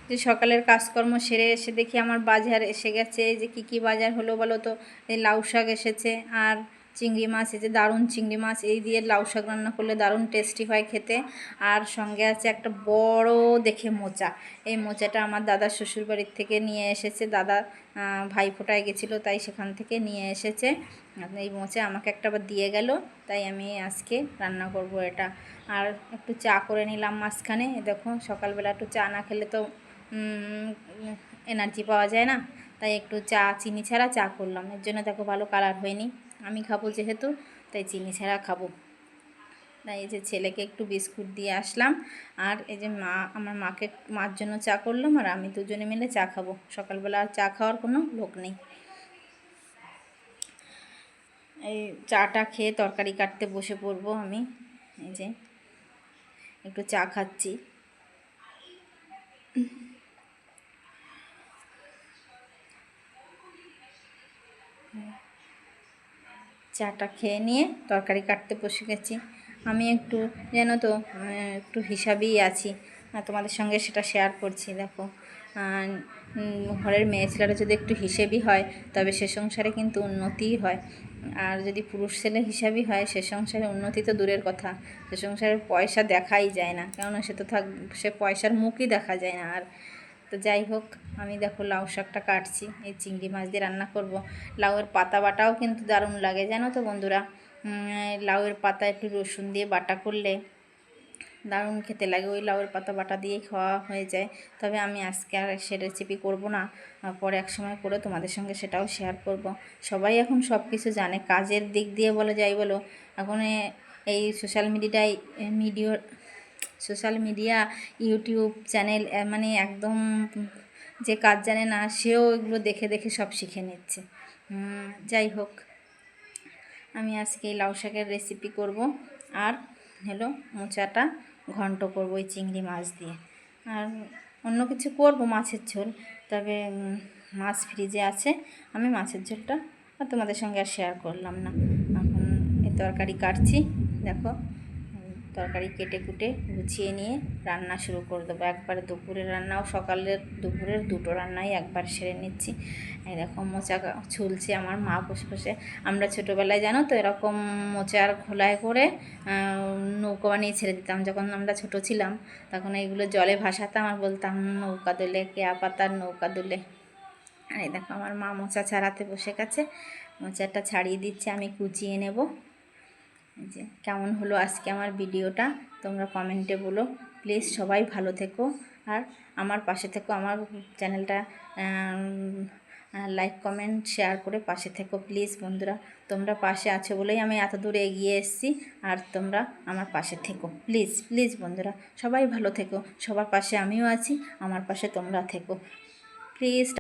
যে সকালের কাজকর্ম সেরে এসে দেখি আমার বাজার এসে গেছে। যে কি বাজার হলো বলো তো? এই লাউ শাক এসেছে আর চিংড়ি মাছ, এই যে দারুণ চিংড়ি মাছ, এই দিয়ে লাউ শাক রান্না করলে দারুণ টেস্টি হয় খেতে। আর সঙ্গে আছে একটা বড় দেখে মোচা। এই মোচাটা আমার দাদা শ্বশুরবাড়ির থেকে নিয়ে এসেছে। দাদা ভাইফোঁটায় গেছিলো, তাই সেখান থেকে নিয়ে এসেছে। এই মোচা আমাকে একটা আবার দিয়ে গেল, তাই আমি আজকে রান্না করব এটা। আর একটু চা করে নিলাম মাঝখানে। দেখো সকালবেলা একটু চা না খেলে তো এনার্জি পাওয়া যায় না, তাই একটু চা চিনি ছাড়া চা করলাম। এর জন্য দেখো ভালো কালার হয়নি, আমি খাবো যেহেতু তাই চিনি ছাড়া খাবো। তাই এই যে ছেলেকে একটু বিস্কুট দিয়ে আসলাম, আর এই যে আমার মার জন্য চা করলাম, আর আমি দুজনে মিলে চা খাবো। সকালবেলা আর চা খাওয়ার কোনো লোক নেই। এই চাটা খেয়ে তরকারি কাটতে বসে পড়বো আমি। এই যে একটু চা খাচ্ছি। চাটা খেয়ে নিয়ে তরকারি কাটতে বসে গেছি। আমি একটু জানো তো একটু হিসাবেই আছি, তোমাদের সঙ্গে সেটা শেয়ার করছি। দেখো ঘরের মেয়ে ছেলেরা যদি একটু হিসেবই হয় তবে সে সংসারে কিন্তু উন্নতিই হয়। আর যদি পুরুষ ছেলে হিসাবই হয় সে সংসারে উন্নতি তো দূরের কথা, সে সংসারে পয়সা দেখাই যায় না, কেননা সে পয়সার মুখই দেখা যায় না। আর তো যাই হোক, আমি দেখো লাউ শাকটা কাটছি, এই চিংড়ি মাছ দিয়ে রান্না করব। লাউয়ের পাতা বাটাও কিন্তু দারুণ লাগে জানো তো বন্ধুরা। লাউয়ের পাতা একটু রসুন দিয়ে বাটা করলে দারুণ খেতে লাগে, ওই লাউয়ের পাতা বাটা দিয়েই খাওয়া হয়ে যায়। তবে আমি আজকে আর সে রেসিপি করব না, পরে এক সময় করে তোমাদের সঙ্গে সেটাও শেয়ার করব। সবাই এখন সব কিছু জানে, কাজের দিক দিয়ে বলো যাই বলো, এখন এই সোশ্যাল মিডিয়া ইউটিউব চ্যানেল, মানে একদম যে কাজ জানে না সেও এগুলো দেখে দেখে সব শিখে নিচ্ছে। যাই হোক, আমি আজকে এই লাউ শাকের রেসিপি করব, আর হলো মোচাটা ঘন্ট করব ওই চিংড়ি মাছ দিয়ে। আর অন্য কিছু করব, মাছের ঝোল, তবে মাছ ফ্রিজে আছে, আমি মাছের ঝোলটা আর তোমাদের সঙ্গে আর শেয়ার করলাম না। এখন এই তরকারি কাটছি, দেখো তরকারি কেটে কুটে গুছিয়ে নিয়ে রান্না শুরু করে দেবো একবারে। দুপুরের রান্নাও দুপুরের দুটো রান্নাই একবার সেরে নিচ্ছি। এই দেখো মোচা ছুলছে আমার মা বসে বসে। আমরা ছোটোবেলায় জানো তো এরকম মোচার খোলায় করে নৌকা বানিয়ে ছেড়ে দিতাম। যখন আমরা ছোট ছিলাম তখন এইগুলো জলে ভাসাতাম আর বলতাম নৌকা দোলে কেয়া পাতার নৌকা দোলে। আর এই দেখো আমার মা মোচা ছাড়াতে বসে গেছে, মোচাটা ছাড়িয়ে দিচ্ছে, আমি কুচিয়ে নেব। যে কেমন হলো আজকে আমার ভিডিওটা তোমরা কমেন্টে বলো প্লিজ। সবাই ভালো থেকো আর আমার পাশে থেকো, আমার চ্যানেলটা লাইক কমেন্ট শেয়ার করে পাশে থেকো প্লিজ বন্ধুরা। তোমরা পাশে আছো বলেই আমি এত দূরে এগিয়ে এসেছি, আর তোমরা আমার পাশে থেকো প্লিজ প্লিজ বন্ধুরা। সবাই ভালো থেকো, সবার পাশে আমিও আছি, আমার পাশে তোমরা থেকো প্লিজ।